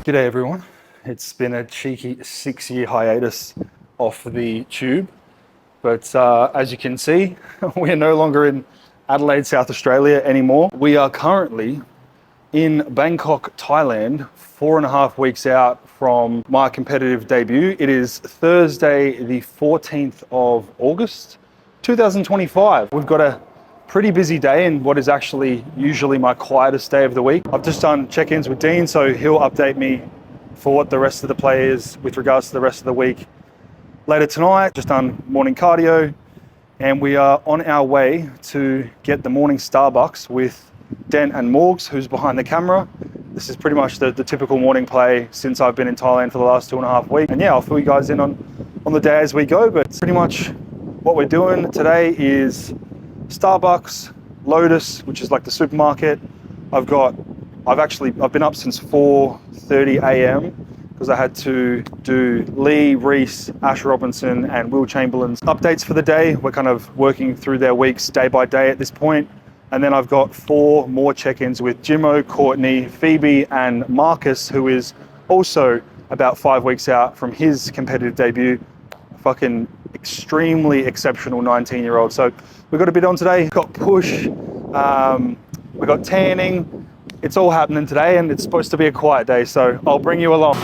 G'day everyone. It's been a cheeky 6-year hiatus off the tube, but as you can see, we are no longer in Adelaide, South Australia anymore. We are currently in Bangkok, Thailand, 4.5 weeks out from my competitive debut. It is Thursday, the 14th of August, 2025. We've got a pretty busy day in what is actually usually my quietest day of the week. I've just done check-ins with Dean, so he'll update me for what the rest of the play is with regards to the rest of the week later tonight. Just done morning cardio, and we are on our way to get the morning Starbucks with Dent and Morgs, who's behind the camera. This is pretty much the typical morning play since I've been in Thailand for the last 2.5 weeks. And yeah, I'll fill you guys in on the day as we go, but pretty much what we're doing today is Starbucks, Lotus, which is like the supermarket. I've been up since 4:30 a.m. because I had to do Lee, Reese, Ash Robinson and Will Chamberlain's updates for the day. We're kind of working through their weeks day by day at this point. And then I've got 4 more check-ins with Jimmo, Courtney, Phoebe and Marcus, who is also about 5 weeks out from his competitive debut. Fucking extremely exceptional 19-year-old. So we've got a bit on today. We've got push, we've got tanning. It's all happening today, and it's supposed to be a quiet day, so I'll bring you along.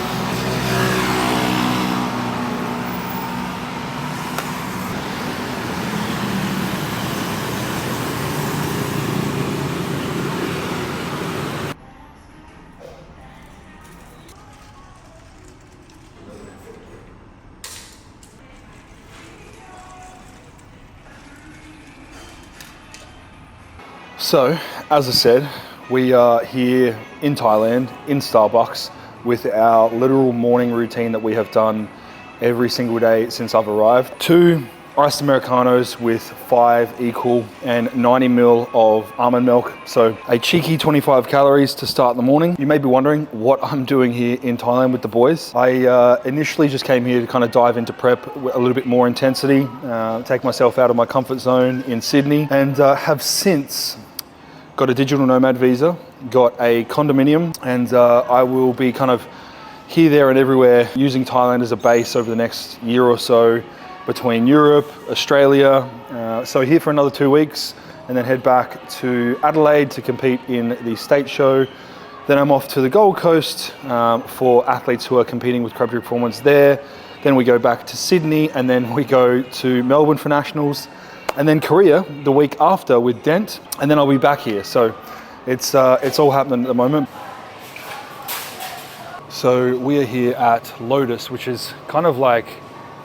So, as I said, we are here in Thailand, in Starbucks, with our literal morning routine that we have done every single day since I've arrived. 2 iced Americanos with 5 equal and 90 ml of almond milk. So a cheeky 25 calories to start the morning. You may be wondering what I'm doing here in Thailand with the boys. I initially just came here to kind of dive into prep with a little bit more intensity, take myself out of my comfort zone in Sydney, and have since got a digital nomad visa, got a condominium, and I will be kind of here, there and everywhere using Thailand as a base over the next year or so between Europe, Australia. So here for another 2 weeks and then head back to Adelaide to compete in the state show. Then I'm off to the Gold Coast for athletes who are competing with Crabtree Performance there. Then we go back to Sydney, and then we go to Melbourne for nationals. And then Korea the week after with Dent, and then I'll be back here. So it's all happening at the moment. So we are here at Lotus, which is kind of like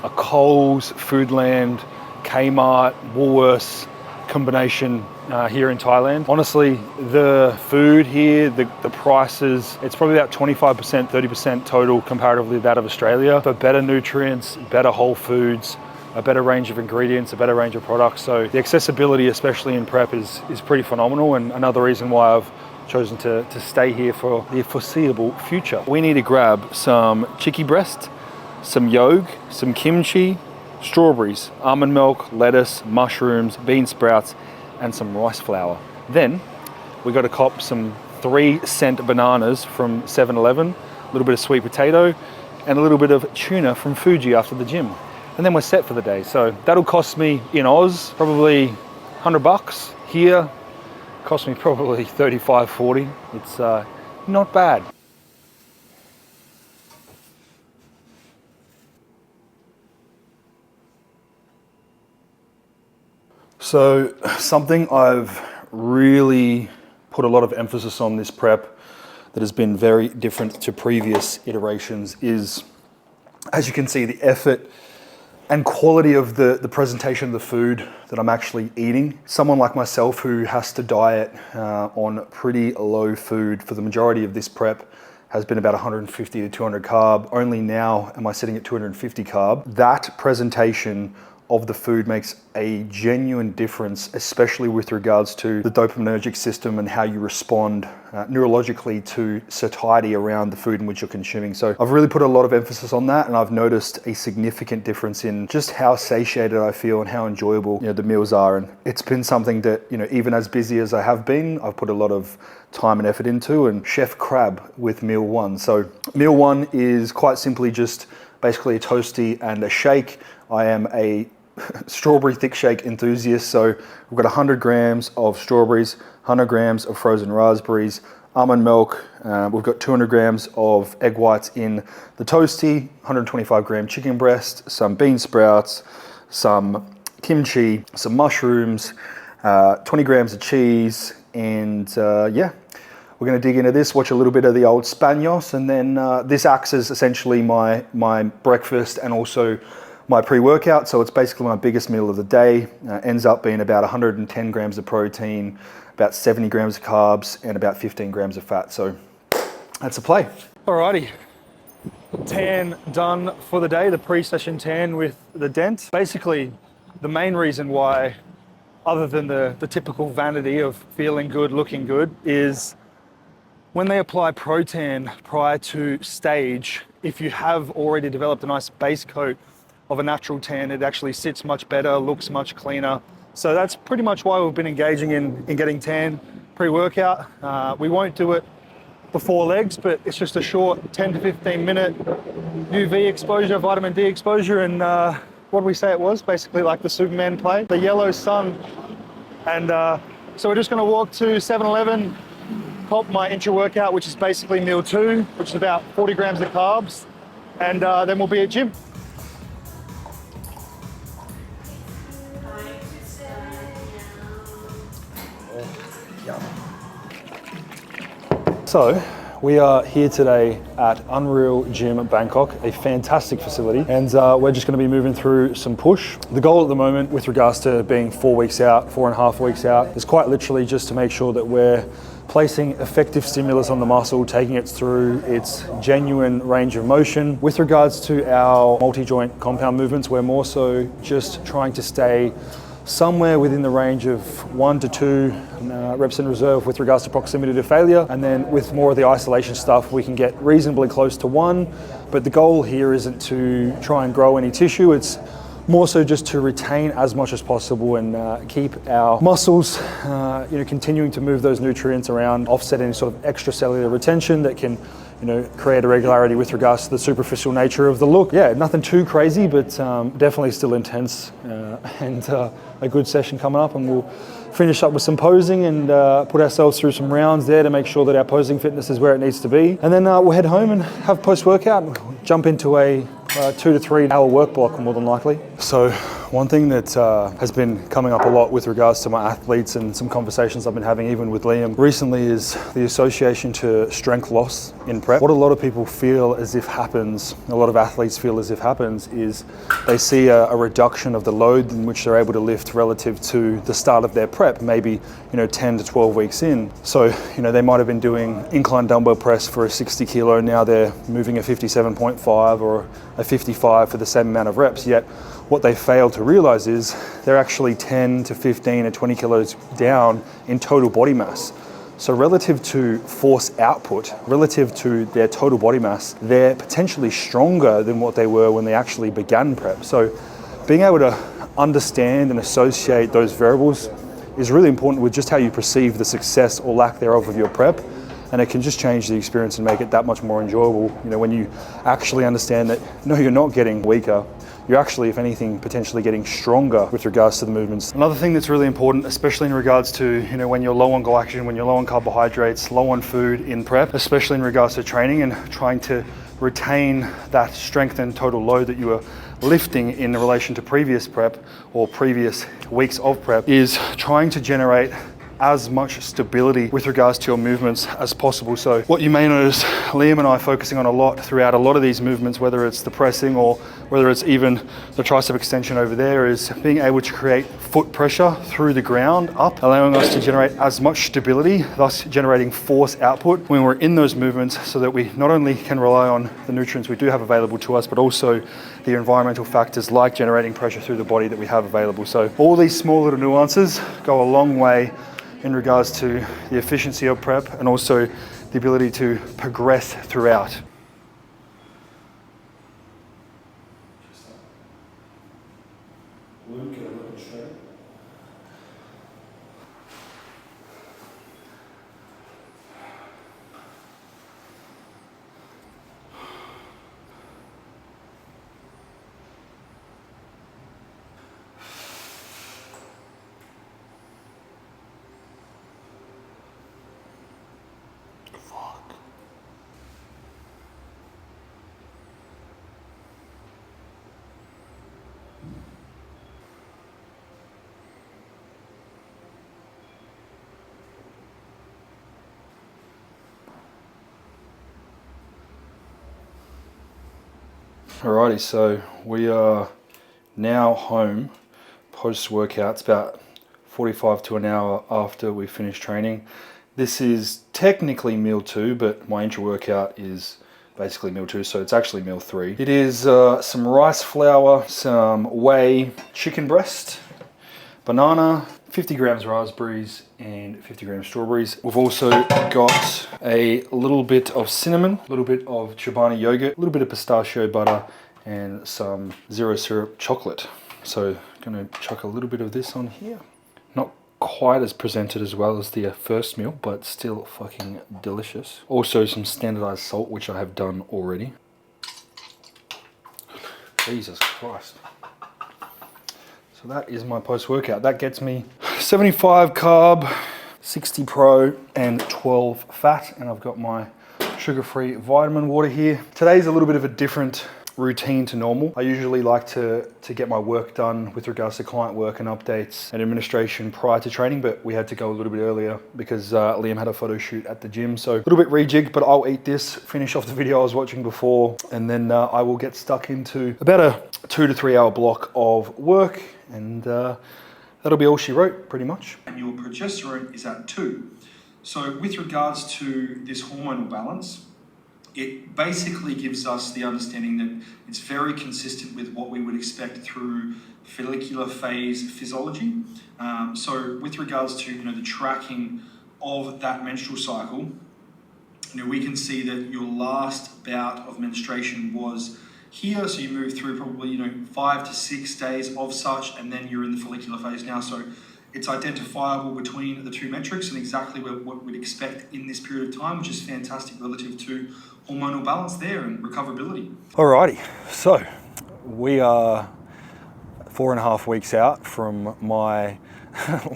a Coles, Foodland, Kmart, Woolworths combination here in Thailand. Honestly, the food here, the prices, it's probably about 25%, 30% total comparatively that of Australia, but better nutrients, better whole foods, a better range of ingredients, a better range of products. So the accessibility, especially in prep, is pretty phenomenal, and another reason why I've chosen to stay here for the foreseeable future. We need to grab some chicky breast, some yolk, some kimchi, strawberries, almond milk, lettuce, mushrooms, bean sprouts, and some rice flour. Then we got to cop some 3-cent bananas from 7-Eleven, a little bit of sweet potato, and a little bit of tuna from Fuji after the gym. And then we're set for the day. So that'll cost me in Oz probably $100. Here, cost me probably 35, 40. It's not bad. So something I've really put a lot of emphasis on this prep that has been very different to previous iterations is, as you can see, the effort and quality of the presentation of the food that I'm actually eating. Someone like myself who has to diet on pretty low food for the majority of this prep has been about 150 to 200 carb. Only now am I sitting at 250 carb. That presentation of the food makes a genuine difference, especially with regards to the dopaminergic system and how you respond neurologically to satiety around the food in which you're consuming. So I've really put a lot of emphasis on that, and I've noticed a significant difference in just how satiated I feel and how enjoyable, the meals are. And it's been something that, even as busy as I have been, I've put a lot of time and effort into, and chef crab with meal one. So meal one is quite simply just basically a toasty and a shake. I am a strawberry thick shake enthusiast, so we've got 100 grams of strawberries, 100 grams of frozen raspberries, almond milk, we've got 200 grams of egg whites in the toasty, 125 gram chicken breast, some bean sprouts, some kimchi, some mushrooms, 20 grams of cheese, and yeah, we're going to dig into this, watch a little bit of the old Spanos, and then this acts as essentially my breakfast and also my pre-workout. So it's basically my biggest meal of the day. Ends up being about 110 grams of protein, about 70 grams of carbs, and about 15 grams of fat. So that's a play. Alrighty, tan done for the day, the pre-session tan with the dent. Basically, the main reason why, other than the typical vanity of feeling good, looking good, is when they apply Pro-Tan prior to stage, if you have already developed a nice base coat of a natural tan, it actually sits much better, looks much cleaner. So that's pretty much why we've been engaging in getting tan pre-workout. We won't do it before legs, but it's just a short 10 to 15 minute UV exposure, vitamin D exposure, and what do we say it was? Basically like the Superman play, the yellow sun. And so we're just gonna walk to 7-Eleven, pop my intra-workout, which is basically meal 2, which is about 40 grams of carbs, and then we'll be at gym. So we are here today at Unreal Gym Bangkok, a fantastic facility, and we're just going to be moving through some push. The goal at the moment with regards to being 4 weeks out, 4.5 weeks out, is quite literally just to make sure that we're placing effective stimulus on the muscle, taking it through its genuine range of motion. With regards to our multi-joint compound movements, we're more so just trying to stay somewhere within the range of 1 to 2 reps in reserve with regards to proximity to failure. And then with more of the isolation stuff, we can get reasonably close to 1. But the goal here isn't to try and grow any tissue. It's more so just to retain as much as possible and keep our muscles continuing to move those nutrients around, offset any sort of extracellular retention that can create irregularity with regards to the superficial nature of the look. Yeah, nothing too crazy, but definitely still intense, and a good session coming up, and we'll finish up with some posing and put ourselves through some rounds there to make sure that our posing fitness is where it needs to be. And then we'll head home and have post-workout and jump into a 2 to 3 hour work block more than likely. So One thing that has been coming up a lot with regards to my athletes and some conversations I've been having even with Liam recently is the association to strength loss in prep. What a lot of people feel as if happens, a lot of athletes feel as if happens, is they see a reduction of the load in which they're able to lift relative to the start of their prep, maybe 10 to 12 weeks in. So they might have been doing incline dumbbell press for a 60 kilo, now they're moving a 57.5 or a 55 for the same amount of reps, yet what they fail to realize is they're actually 10 to 15 or 20 kilos down in total body mass. So relative to force output, relative to their total body mass, they're potentially stronger than what they were when they actually began prep. So being able to understand and associate those variables is really important with just how you perceive the success or lack thereof of your prep. And it can just change the experience and make it that much more enjoyable. When you actually understand that, no, you're not getting weaker. You're actually, if anything, potentially getting stronger with regards to the movements. Another thing that's really important, especially in regards to, when you're low on glycogen, when you're low on carbohydrates, low on food in prep, especially in regards to training and trying to retain that strength and total load that you were lifting in relation to previous prep or previous weeks of prep, is trying to generate as much stability with regards to your movements as possible. So what you may notice Liam and I focusing on a lot throughout a lot of these movements, whether it's the pressing or whether it's even the tricep extension over there, is being able to create foot pressure through the ground up, allowing us to generate as much stability, thus generating force output when we're in those movements, so that we not only can rely on the nutrients we do have available to us, but also the environmental factors like generating pressure through the body that we have available. So all these small little nuances go a long way in regards to the efficiency of prep and also the ability to progress throughout. Alrighty, so we are now home post-workout. It's about 45 to an hour after we finished training. This is technically meal 2, but my intra-workout is basically meal 2, so it's actually meal 3. It is some rice flour, some whey, chicken breast, banana, 50 grams raspberries and 50 grams strawberries. We've also got a little bit of cinnamon, a little bit of Chobani yogurt, a little bit of pistachio butter, and some zero syrup chocolate. So I'm gonna chuck a little bit of this on here. Not quite as presented as well as the first meal, but still fucking delicious. Also some standardized salt, which I have done already. Jesus Christ. So that is my post-workout. That gets me 75 carb, 60 pro, and 12 fat. And I've got my sugar-free vitamin water here. Today's a little bit of a different routine to normal. I usually like to get my work done with regards to client work and updates and administration prior to training, but we had to go a little bit earlier because Liam had a photo shoot at the gym. So a little bit rejigged, but I'll eat this, finish off the video I was watching before, and then I will get stuck into about a 2 to 3 hour block of work, and that'll be all she wrote, pretty much. And your progesterone is at 2. So with regards to this hormonal balance, it basically gives us the understanding that it's very consistent with what we would expect through follicular phase physiology. So with regards to the tracking of that menstrual cycle, we can see that your last bout of menstruation was here, so you move through probably 5 to 6 days of such, and then you're in the follicular phase now. So it's identifiable between the two metrics and exactly what we'd expect in this period of time, which is fantastic relative to hormonal balance there and recoverability. Alrighty, so we are 4.5 weeks out from my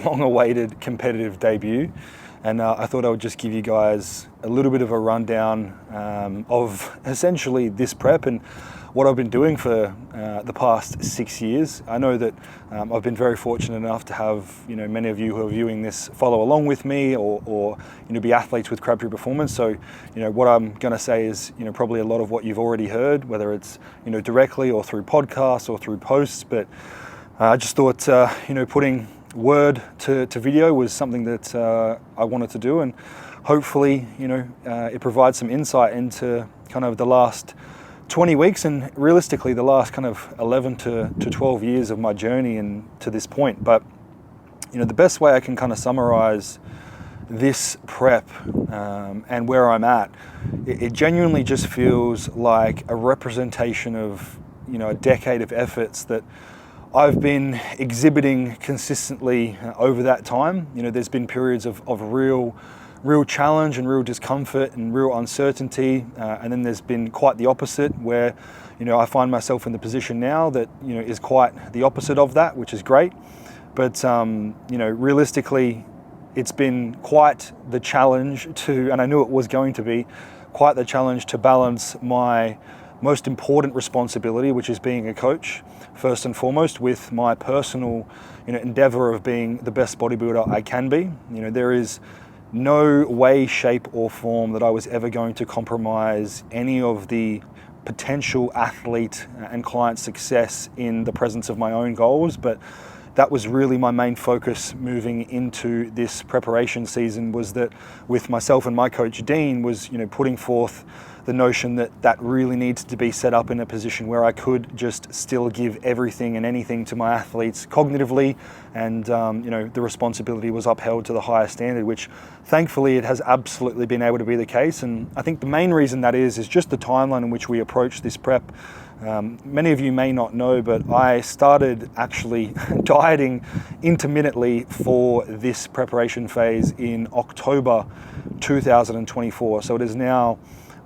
long-awaited competitive debut, and I thought I would just give you guys a little bit of a rundown of essentially this prep. And what I've been doing for the past 6 years. I know that I've been very fortunate enough to have many of you who are viewing this follow along with me, or be athletes with Crabtree Performance. So what I'm going to say is probably a lot of what you've already heard, whether it's directly or through podcasts or through posts. But I just thought putting word to video was something that I wanted to do, and hopefully it provides some insight into kind of the last 20 weeks and realistically the last kind of 11 to 12 years of my journey and to this point. But the best way I can kind of summarize this prep and where I'm at, it genuinely just feels like a representation of a decade of efforts that I've been exhibiting consistently over that time. There's been periods of real challenge and real discomfort and real uncertainty, and then there's been quite the opposite, where I find myself in the position now that is quite the opposite of that, which is great. But realistically, it's been quite the challenge to, and I knew it was going to be quite the challenge to balance my most important responsibility, which is being a coach, first and foremost, with my personal endeavor of being the best bodybuilder I can be. There is no way, shape or form that I was ever going to compromise any of the potential athlete and client success in the presence of my own goals. But that was really my main focus moving into this preparation season, was that with myself and my coach Dean was putting forth the notion that really needs to be set up in a position where I could just still give everything and anything to my athletes cognitively, and the responsibility was upheld to the highest standard, which thankfully it has absolutely been able to be the case. And I think the main reason that is just the timeline in which we approach this prep. Many of you may not know, but I started actually dieting intermittently for this preparation phase in October 2024. So it is now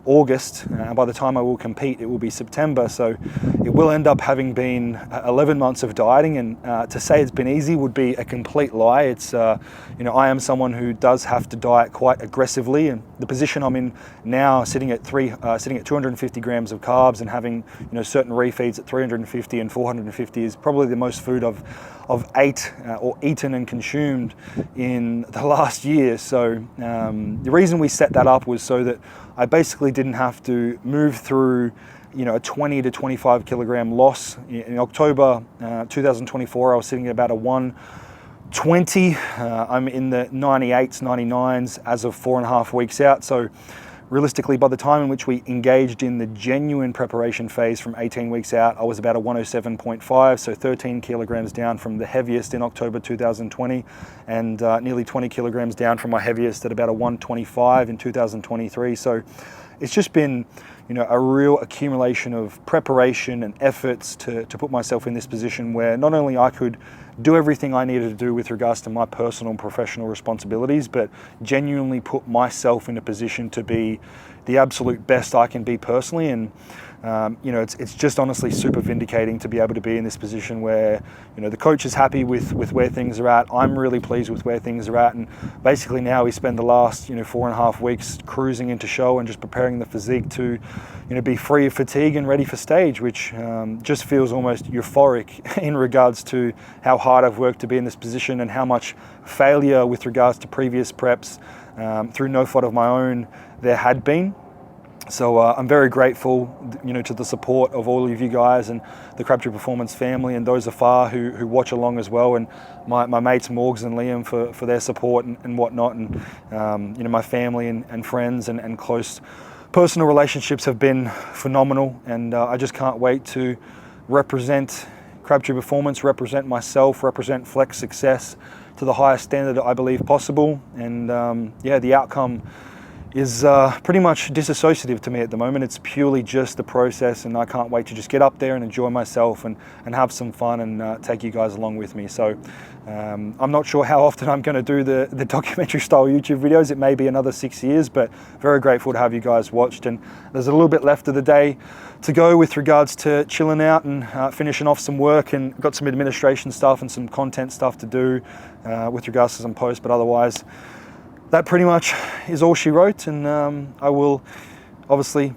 August, and by the time I will compete it will be September, so it will end up having been 11 months of dieting. And to say it's been easy would be a complete lie. It's I am someone who does have to diet quite aggressively, and the position I'm in now, sitting at 250 grams of carbs and having certain refeeds at 350 and 450, is probably the most food I've ate or eaten and consumed in the last year. So the reason we set that up was so that I basically didn't have to move through a 20 to 25 kilogram loss. In October 2024, I was sitting at about a 120. I'm in the 98s, 99s as of 4.5 weeks out. So realistically, by the time in which we engaged in the genuine preparation phase from 18 weeks out, I was about a 107.5, so 13 kilograms down from the heaviest in October 2020, and nearly 20 kilograms down from my heaviest at about a 125 in 2023. So it's just been a real accumulation of preparation and efforts to put myself in this position where not only I could do everything I needed to do with regards to my personal and professional responsibilities, but genuinely put myself in a position to be the absolute best I can be personally. And it's just honestly super vindicating to be able to be in this position where the coach is happy with where things are at. I'm really pleased with where things are at, and basically now we spend the last 4.5 weeks cruising into show and just preparing the physique to be free of fatigue and ready for stage, which just feels almost euphoric in regards to how hard I've worked to be in this position and how much failure with regards to previous preps through no fault of my own there had been. So I'm very grateful, to the support of all of you guys and the Crabtree Performance family, and those afar who watch along as well, and my mates Morgs and Liam for their support and whatnot, and my family and friends and close personal relationships have been phenomenal, and I just can't wait to represent Crabtree Performance, represent myself, represent Flex Success to the highest standard I believe possible. And the outcome is pretty much disassociative to me at the moment. It's purely just the process, and I can't wait to just get up there and enjoy myself and have some fun and take you guys along with me. So I'm not sure how often I'm going to do the documentary style YouTube videos. It may be another 6 years, but very grateful to have you guys watched. And there's a little bit left of the day to go with regards to chilling out and finishing off some work, and got some administration stuff and some content stuff to do with regards to some posts, but otherwise that pretty much is all she wrote. And I will obviously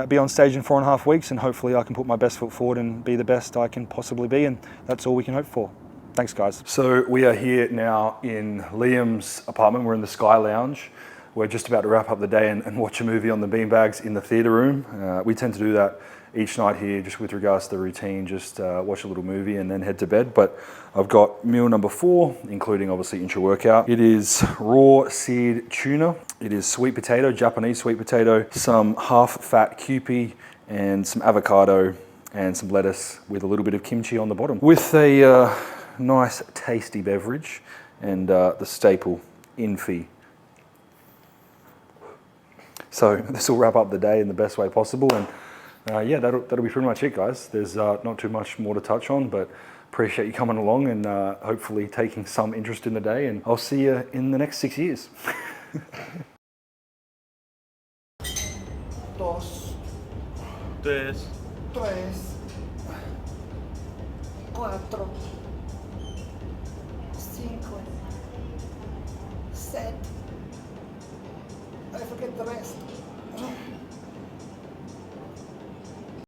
be on stage in 4.5 weeks, and hopefully I can put my best foot forward and be the best I can possibly be, and that's all we can hope for. Thanks, guys. So we are here now in Liam's apartment. We're in the Sky Lounge. We're just about to wrap up the day and watch a movie on the beanbags in the theatre room. We tend to do that each night here, just with regards to the routine, just watch a little movie and then head to bed. But I've got meal number 4, including obviously intra-workout. It is raw seared tuna. It is sweet potato, Japanese sweet potato, some half-fat Kewpie, and some avocado, and some lettuce with a little bit of kimchi on the bottom. With a nice tasty beverage and the staple Infi. So this will wrap up the day in the best way possible, and yeah, that'll be pretty much it, guys. There's not too much more to touch on, but appreciate you coming along and hopefully taking some interest in the day, and I'll see you in the next 6 years. 2, 3, 3, 4.